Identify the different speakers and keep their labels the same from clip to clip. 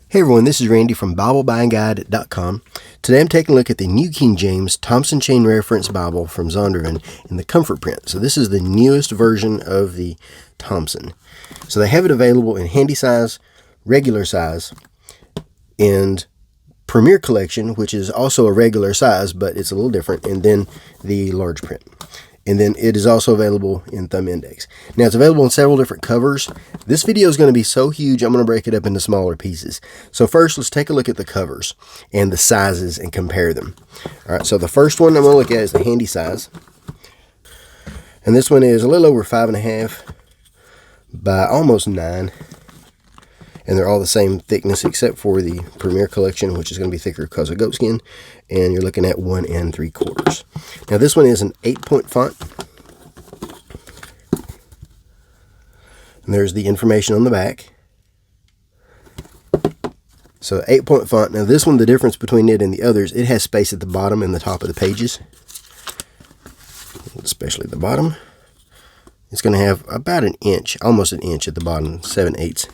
Speaker 1: Hey everyone, this is Randy from BibleBuyingGuide.com. Today I'm taking a look at the New King James Thompson Chain Reference Bible from Zondervan in the Comfort print. So this is the newest version of the Thompson. So they have it available in handy size, regular size, and Premier Collection, which is also a regular size, but it's a little different, and then the large print. And then it is also available in thumb index. Now it's available in several different covers. This video is going to be so huge, I'm going to break it up into smaller pieces. So first, let's take a look at the covers and the sizes and compare them. All right, so the first one I'm going to look at is the handy size. And this one is a little over 5.5 by almost 9. And they're all the same thickness except for the Premier Collection, which is going to be thicker because of goatskin. And you're looking at 1 3/4. Now this one is an 8-point font. And there's the information on the back. So 8-point font. Now this one, the difference between it and the others, it has space at the bottom and the top of the pages. Especially the bottom. It's going to have about an inch, almost an inch at the bottom, 7/8.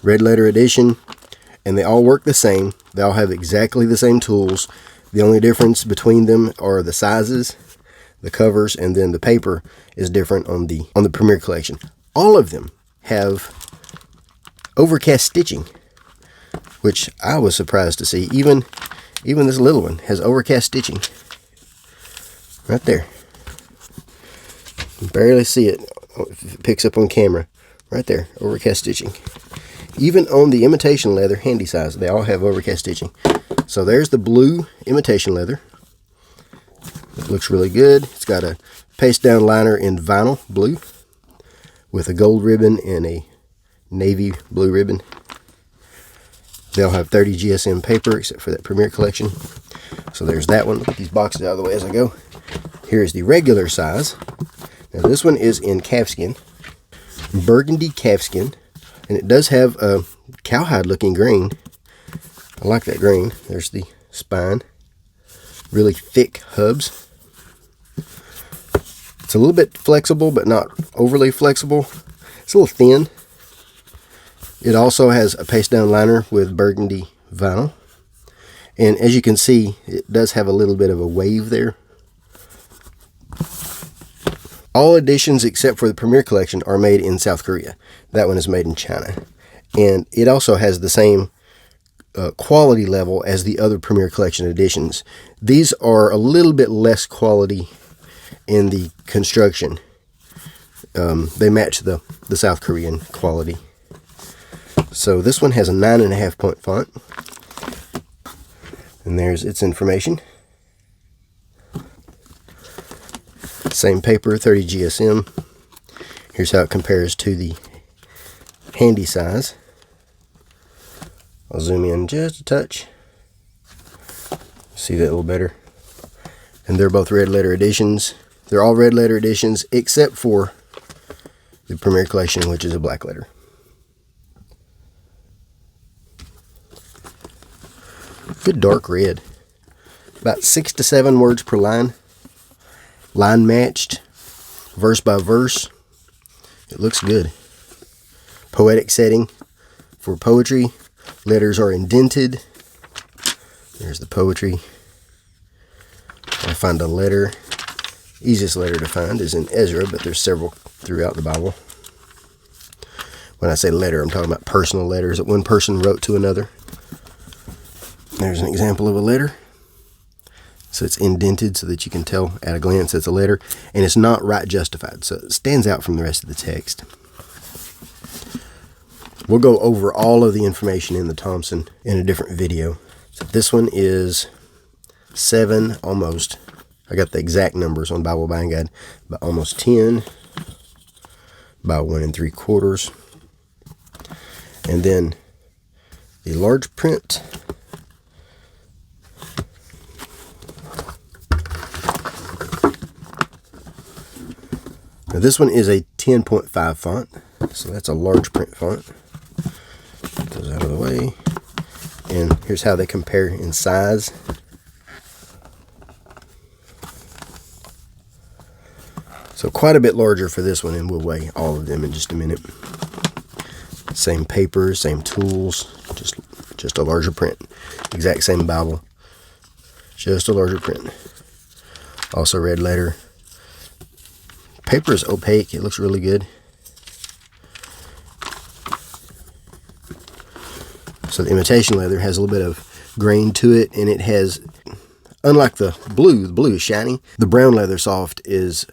Speaker 1: Red letter edition, and they all work the same. They all have exactly the same tools. The only difference between them are the sizes, the covers, and then the paper is different on the Premier Collection. All of them have overcast stitching, which I was surprised to see. Even this little one has overcast stitching right there. You can barely see it if it picks up on camera. Right there, overcast stitching. Even on the imitation leather handy size, they all have overcast stitching. So there's the blue imitation leather. It looks really good. It's got a paste down liner in vinyl blue with a gold ribbon and a navy blue ribbon. They'll have 30 GSM paper except for that Premier Collection. So there's that one. Put these boxes out of the way as I go. Here's the regular size. Now this one is in calfskin, burgundy calfskin. And it does have a cowhide looking grain. I like that grain. There's the spine. Really thick hubs. It's a little bit flexible, but not overly flexible. It's a little thin. It also has a paste down liner with burgundy vinyl. And as you can see, it does have a little bit of a wave there. All editions except for the Premier Collection are made in South Korea. That one is made in China. And it also has the same quality level as the other Premier Collection editions. These are a little bit less quality in the construction. They match the South Korean quality. So this one has a 9.5-point font. And there's its information. Same paper, 30 GSM. Here's how it compares to the handy size. I'll zoom in just a touch. See that a little better. And they're both red letter editions. They're all red letter editions except for the Premier Collection, which is a black letter. Good dark red. About 6 to 7 words per line. Line matched, verse by verse. It looks good. Poetic setting for poetry. Letters are indented. There's the poetry. I find a letter. Easiest letter to find is in Ezra, but there's several throughout the Bible. When I say letter, I'm talking about personal letters that one person wrote to another. There's an example of a letter. So it's indented so that you can tell at a glance it's a letter. And it's not right justified, so it stands out from the rest of the text. We'll go over all of the information in the Thompson in a different video. So this one is 7, almost. I got the exact numbers on Bible Buying Guide. But almost 10 by 1 3/4. And then the large print. Now this one is a 10.5 font, so that's a large print font. Get those out of the way. And here's how they compare in size. So quite a bit larger for this one, and we'll weigh all of them in just a minute. Same paper, same tools, just just a larger print. Exact same Bible, just a larger print. Also red letter. Paper is opaque. It looks really good. So the imitation leather has a little bit of grain to it, and it has, unlike the blue is shiny. The brown leather soft is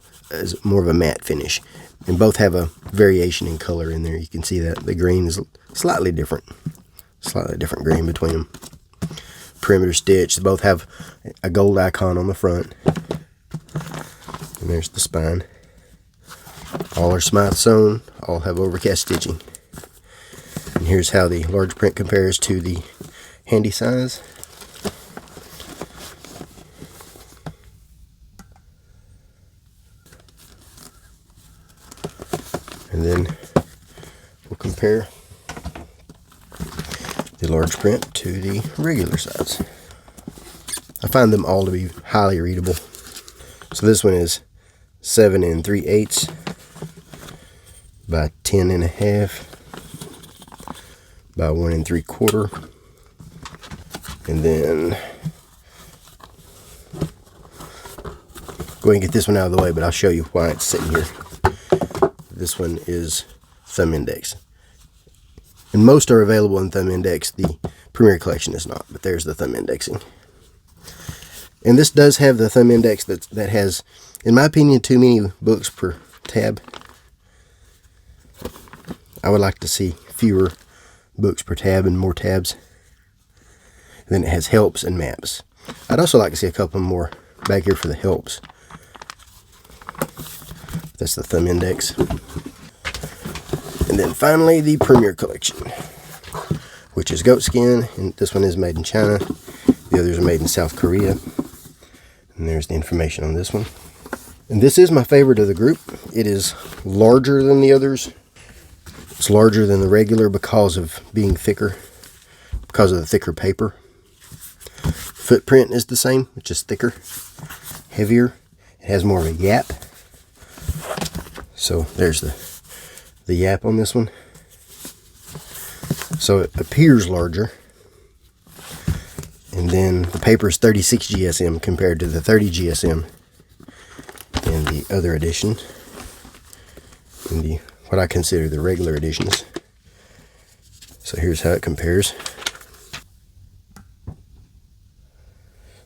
Speaker 1: more of a matte finish, and both have a variation in color in there. You can see that the green is slightly different green between them. Perimeter stitch. They both have a gold icon on the front, and there's the spine. All are Smythe sewn. All have overcast stitching. And here's how the large print compares to the handy size. And then we'll compare the large print to the regular size. I find them all to be highly readable. So this one is 7 3/8 by 10 1/2 by 1 3/4. And then go ahead and get this one out of the way, but I'll show you why it's sitting here. This one is thumb index, and most are available in thumb index. The Premier Collection is not, but there's the thumb indexing. And this does have the thumb index that has, in my opinion, too many books per tab. I would like to see fewer books per tab and more tabs. And then it has helps and maps. I'd also like to see a couple more back here for the helps. That's the thumb index. And then finally the Premier Collection, which is goatskin, and this one is made in China. The others are made in South Korea. And there's the information on this one. And this is my favorite of the group. It is larger than the others. It's larger than the regular because of being thicker, because of the thicker paper. Footprint is the same, it's just thicker, heavier. It has more of a yap. So there's the yap on this one. So it appears larger. And then the paper is 36 GSM compared to the 30 GSM in the other edition, in the what I consider the regular editions. So here's how it compares.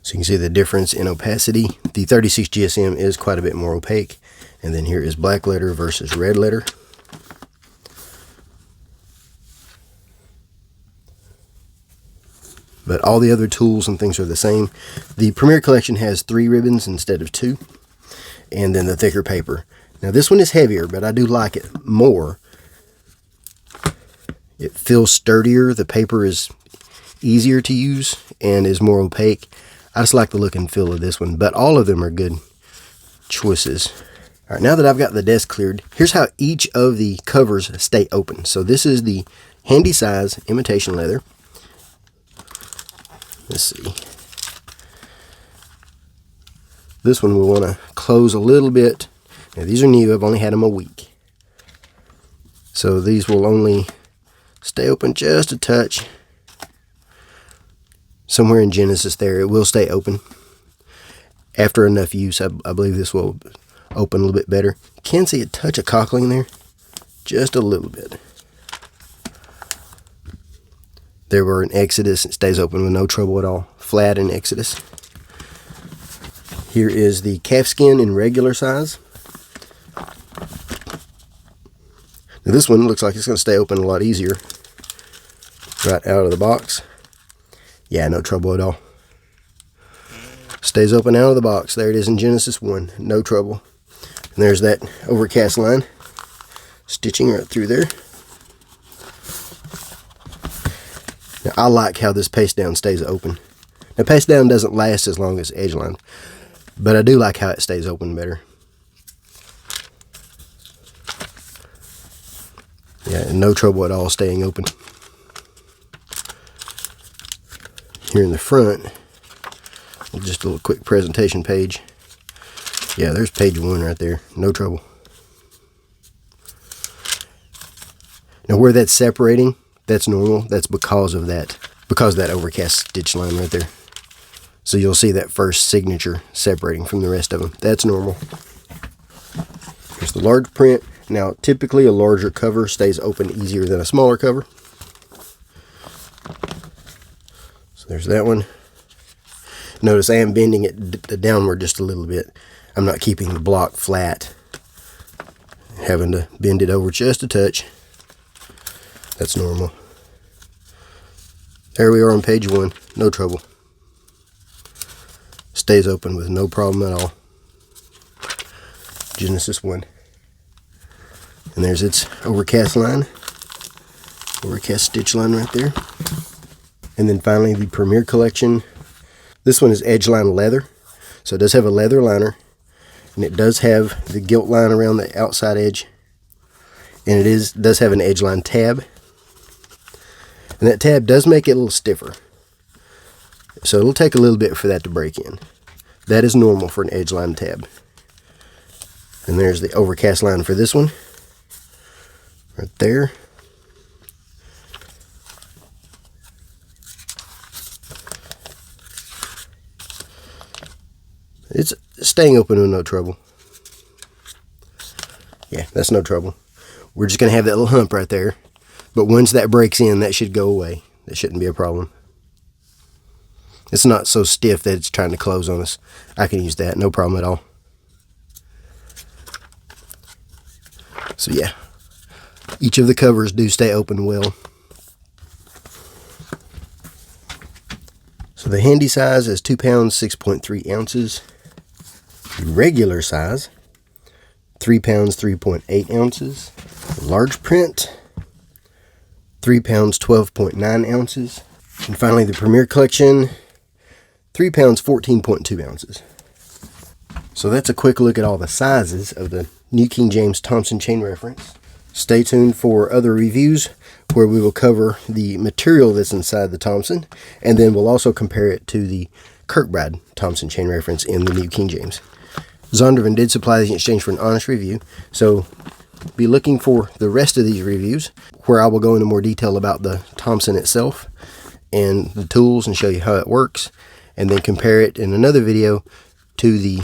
Speaker 1: So you can see the difference in opacity. The 36 GSM is quite a bit more opaque. And then here is black letter versus red letter. But all the other tools and things are the same. The Premier Collection has 3 ribbons instead of 2. And then the thicker paper. Now this one is heavier, but I do like it more. It feels sturdier. The paper is easier to use and is more opaque. I just like the look and feel of this one, but all of them are good choices. All right, now that I've got the desk cleared, here's how each of the covers stay open. So this is the handy size imitation leather. Let's see. This one we'll want to close a little bit. Now these are new, I've only had them a week. So these will only stay open just a touch. Somewhere in Genesis there, it will stay open. After enough use, I believe this will open a little bit better. You can see a touch of cockling there, just a little bit. There were in Exodus, it stays open with no trouble at all. Flat in Exodus. Here is the calfskin in regular size. Now this one looks like it's going to stay open a lot easier right out of the box. Yeah, no trouble at all. Stays open out of the box. There it is in Genesis 1. No trouble. And there's that overcast line stitching right through there. Now, I like how this paste down stays open. Now, paste down doesn't last as long as edge line, but I do like how it stays open better. Yeah, no trouble at all staying open. Here in the front, just a little quick presentation page. Yeah, there's page 1 right there. No trouble. Now where that's separating, that's normal. That's because of that because of that overcast stitch line right there. So you'll see that first signature separating from the rest of them. That's normal. Here's the large print. Now, typically a larger cover stays open easier than a smaller cover. So there's that one. Notice I am bending it downward just a little bit. I'm not keeping the block flat. Having to bend it over just a touch. That's normal. There we are on page 1. No trouble. Stays open with no problem at all. Genesis 1. And there's its overcast line. Overcast stitch line right there. And then finally the Premier Collection. This one is Edgeline leather. So it does have a leather liner. And it does have the gilt line around the outside edge. And it does have an Edgeline tab. And that tab does make it a little stiffer. So it'll take a little bit for that to break in. That is normal for an Edgeline tab. And there's the overcast line for this one. Right there. It's staying open with no trouble. Yeah, that's no trouble. We're just going to have that little hump right there. But once that breaks in, that should go away. That shouldn't be a problem. It's not so stiff that it's trying to close on us. I can use that, no problem at all. So yeah, each of the covers do stay open well. So the handy size is 2 pounds, 6.3 ounces. The regular size, 3 pounds, 3.8 ounces. The large print, 3 pounds, 12.9 ounces. And finally the Premier Collection, 3 pounds, 14.2 ounces. So that's a quick look at all the sizes of the New King James Thompson chain reference. Stay tuned for other reviews where we will cover the material that's inside the Thompson, and then we'll also compare it to the Kirkbride Thompson chain reference in the New King James. Zondervan did supply these in exchange for an honest review, so be looking for the rest of these reviews where I will go into more detail about the Thompson itself and the tools and show you how it works, and then compare it in another video to the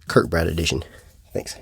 Speaker 1: Kirkbride edition. Thanks.